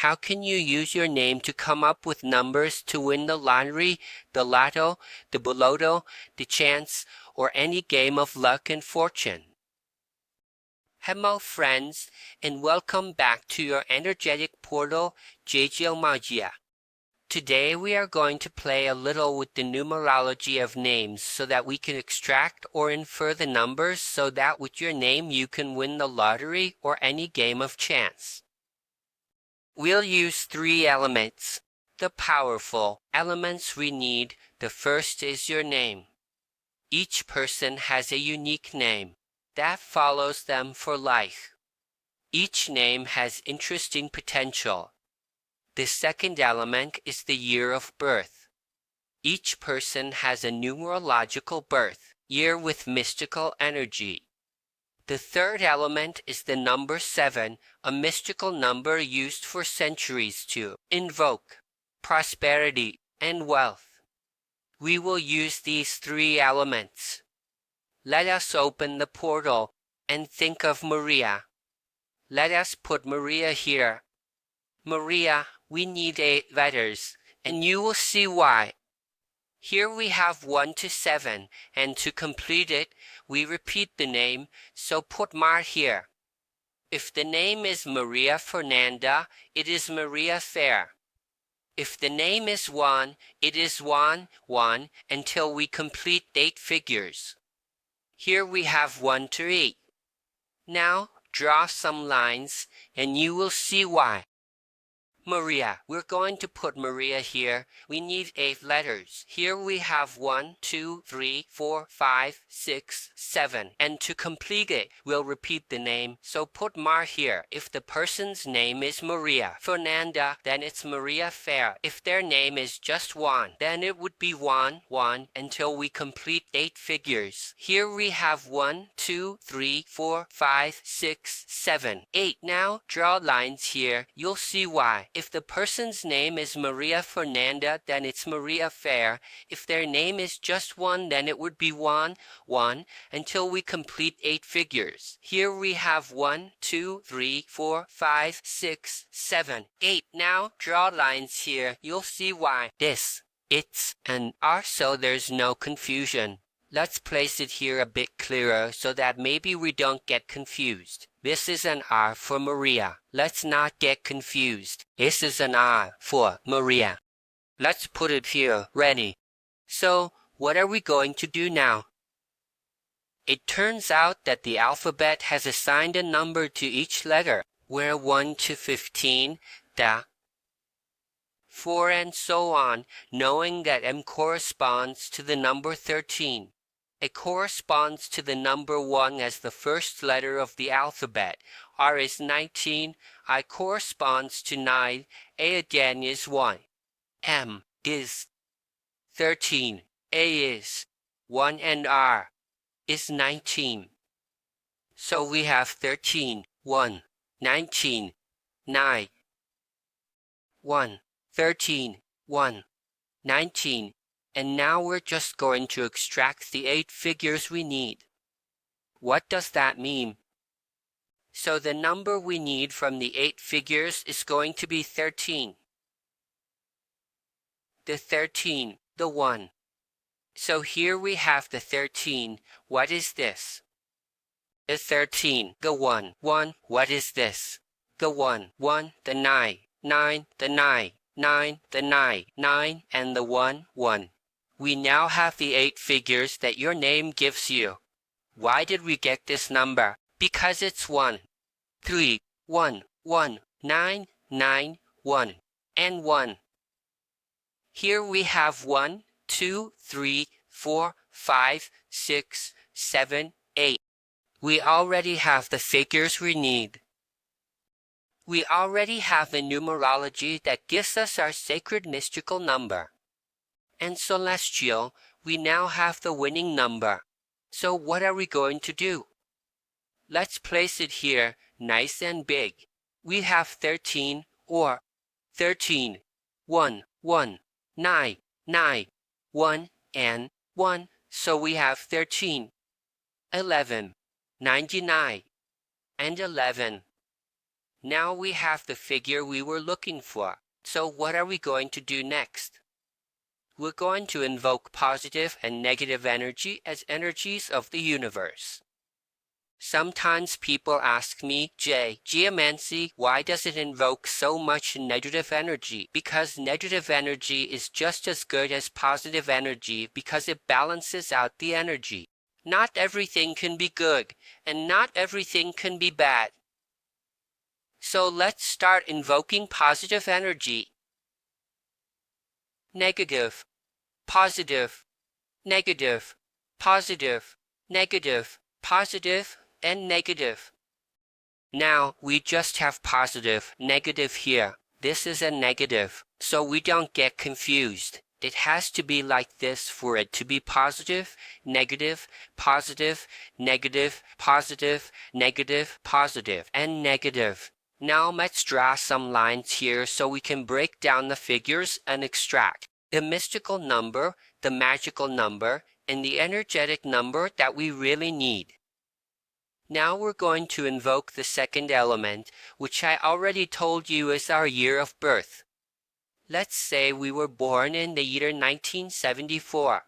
How can you use your name to come up with numbers to win the lottery, the lotto, the boloto, the chance, or any game of luck and fortune? Hello friends, and welcome back to your energetic portal, jackpot. Today we are going to play a little with the numerology of names so that we can extract or infer the numbers so that with your name you can win the lottery or any game of chance. We'll use 3 elements. The powerful elements we need. The first is your name. Each person has a unique name that follows them for life. Each name has interesting potential. The second element is the year of birth. Each person has a numerological birth year with mystical energy. The third element is the number 7, a mystical number used for centuries to invoke prosperity and wealth. We will use these 3 elements. Let us open the portal and think of Maria. Let us put Maria here. Maria, we need 8 letters, and you will see why. Here we have 1 to 7, and to complete it, we repeat the name, so put Mar here. If the name is Maria Fernanda, it is Maria Fair. If the name is Juan, it is Juan until we complete 8 figures. Here we have 1 to 8. Now draw some lines, and you will see why. Maria, we're going to put Maria here. We need 8 letters. Here we have 1, 2, 3, 4, 5, 6, 7. And to complete it, we'll repeat the name. So put Mar here. If the person's name is Maria Fernanda, then it's Maria Fair. If their name is just Juan, then it would be Juan until we complete 8 figures. Here we have 1, 2, 3, 4, 5, 6, 7, 8. Now draw lines here. You'll see why. If the person's name is Maria Fernanda, then it's Maria Fair. If their name is just Juan, then it would be Juan until we complete 8 figures. Here we have 1, 2, 3, 4, 5, 6, 7, 8. Now draw lines here. You'll see why. This, it's, and are so there's no confusion. Let's place it here a bit clearer so that maybe we don't get confused. This is an R for Maria. Let's not get confused. This is an R for Maria. Let's put it here, ready. So, what are we going to do now? It turns out that the alphabet has assigned a number to each letter, where 1 to 15, da, 4 and so on, knowing that M corresponds to the number 13. It corresponds to the number 1 as the first letter of the alphabet. R is 19, I corresponds to 9, A again is 1. M is 13, A is 1 and R is 19. So we have 13, 1, 19, 9, 1, 13, 1, 19. And now we're just going to extract the 8 figures we need. What does that mean? So the number we need from the 8 figures is going to be 13. The 13, the 1. So here we have the 13. What is this? The 13, the 1. What is this? The 1. The 9. The 9. The 9. And the 1. We now have the 8 figures that your name gives you. Why did we get this number? Because it's 1, 3, 1, 9, 1, and 1. Here we have 1, 2, 3, 4, 5, 6, 7, 8. We already have the figures we need. We already have the numerology that gives us our sacred mystical number. And celestial, we now have the winning number. So what are we going to do? Let's place it here, nice and big. We have 13 or 13, 1, 9, 1, and 1. So we have 13, 11, 99, and 11. Now we have the figure we were looking for. So what are we going to do next? We're going to invoke positive and negative energy as energies of the universe. Sometimes people ask me, Geomancy, why does it invoke so much negative energy? Because negative energy is just as good as positive energy because it balances out the energy. Not everything can be good, and not everything can be bad. So let's start invoking positive energy. Negative, positive, negative, positive, negative, positive, and negative. Now we just have positive, negative here. This is a negative, so we don't get confused. It has to be like this for it to be positive, negative, positive, negative, positive, negative, positive, and negative. Now let's draw some lines here so we can break down the figures and extract the mystical number, the magical number, and the energetic number that we really need. Now we're going to invoke the second element, which I already told you is our year of birth. Let's say we were born in the year 1974.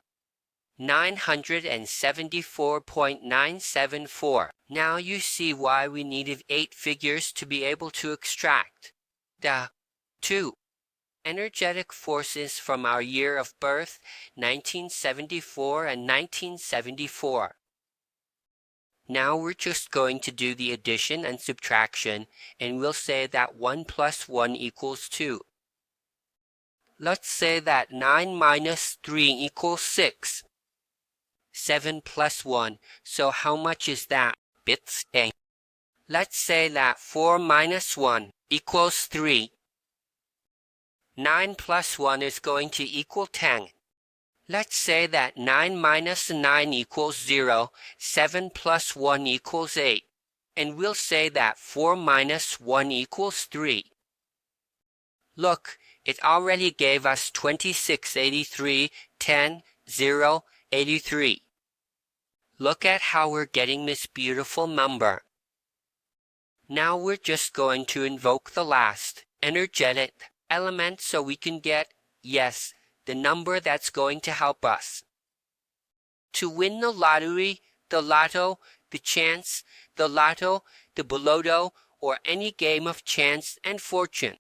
974.974. Now you see why we needed 8 figures to be able to extract the 2 energetic forces from our year of birth, 1974 and 1974. Now we're just going to do the addition and subtraction, and we'll say that 1 plus 1 equals 2. Let's say that 9 minus 3 equals 6. 7 plus 1, so how much is that? Bits. Let's say that 4 minus 1 equals 3. 9 plus 1 is going to equal 10. Let's say that 9 minus 9 equals 0, 7 plus 1 equals 8. And we'll say that 4 minus 1 equals 3. Look, it already gave us 2683, 10, 0, 83. Look at how we're getting this beautiful number. Now we're just going to invoke the last energetic element so we can get, yes, the number that's going to help us. To win the lottery, the lotto, the chance, the lotto, the boloto, or any game of chance and fortune.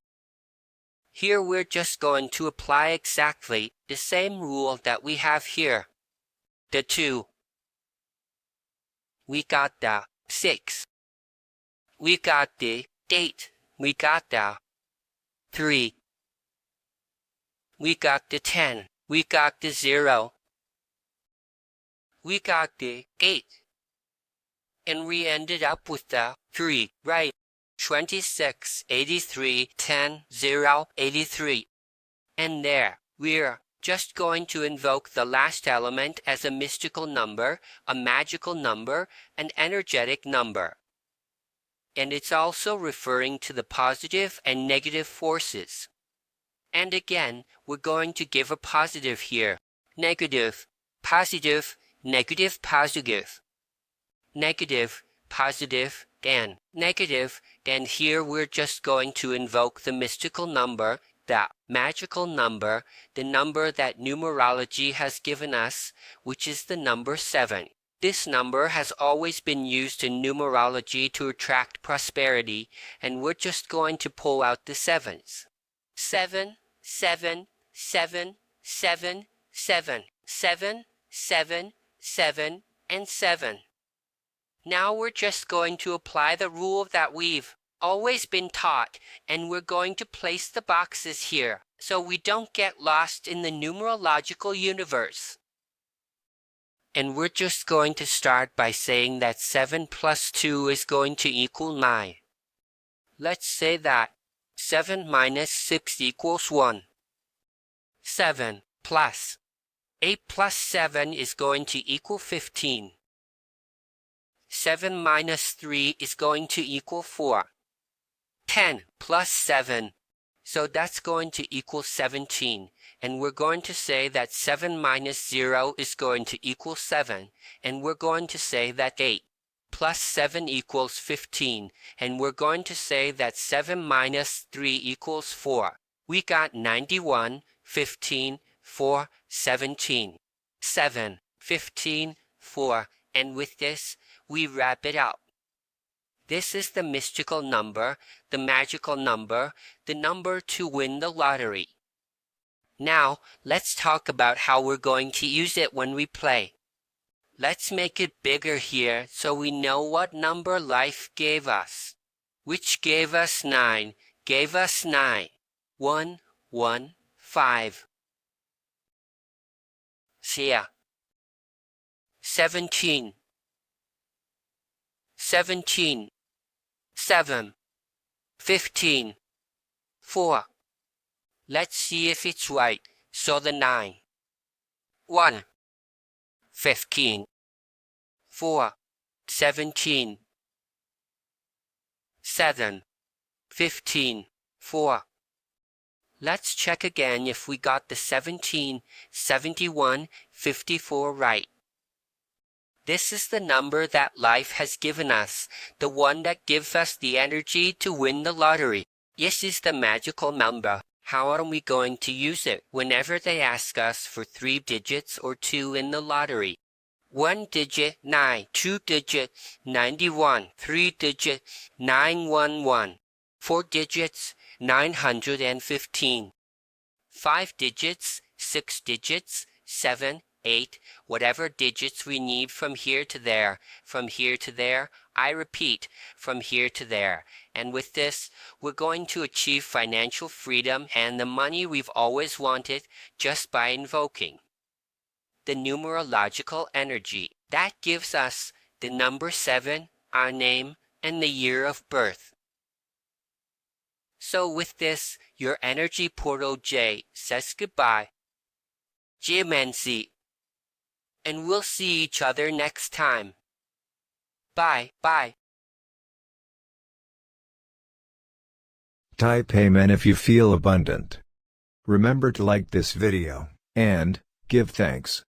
Here we're just going to apply exactly the same rule that we have here. The 2. We got the 6. We got the 8. We got the 3. We got the 10. We got the 0. We got the 8. And we ended up with the 3, right? 26, 83, 10, 0, 83. And there, we're just going to invoke the last element as a mystical number, a magical number, an energetic number. And it's also referring to the positive and negative forces. And again, we're going to give a positive here. Negative, positive, negative, positive. Negative, positive, and negative. And here we're just going to invoke the mystical number, the magical number, the number that numerology has given us, which is the number 7. This number has always been used in numerology to attract prosperity, and we're just going to pull out the 7s. 7, 7, 7, 7, 7, 7, 7, 7, and 7. Now we're just going to apply the rule that we've always been taught, and we're going to place the boxes here so we don't get lost in the numerological universe. And we're just going to start by saying that 7 plus 2 is going to equal 9. Let's say that 7 minus 6 equals 1. 7 plus 8 plus 7 is going to equal 15. 7 minus 3 is going to equal 4. 10 plus 7, so that's going to equal 17. And we're going to say that 7 minus 0 is going to equal 7. And we're going to say that 8 plus 7 equals 15, and we're going to say that 7 minus 3 equals 4. We got 91, 15, 4, 17. 7, 15, 4, and with this, we wrap it up. This is the mystical number, the magical number, the number to win the lottery. Now, let's talk about how we're going to use it when we play. Let's make it bigger here so we know what number life gave us. Which gave us 9, gave us 9. 1, 1, 5. Here. 17. 17. 7. 15. 4. Let's see if it's right. So the 9. 1. 15. 4. 17. 7. 15. 4. Let's check again if we got the 17, 71, 54 right. This is the number that life has given us, the one that gives us the energy to win the lottery. This is the magical number. How are we going to use it whenever they ask us for 3 digits or 2 in the lottery? 1 digit 9, 2 digit 91, 3 digit 911, 4 digits 915, 5 digits, 6 digits, 7, 8, whatever digits we need from here to there, from here to there, I repeat, from here to there. And with this, we're going to achieve financial freedom and the money we've always wanted just by invoking the numerological energy. That gives us the number 7, our name, and the year of birth. So with this, your energy portal J says goodbye. Geomancy. And we'll see each other next time. Bye, bye. Type Amen if you feel abundant. Remember to like this video, and give thanks.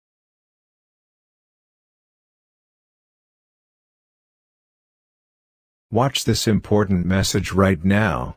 Watch this important message right now.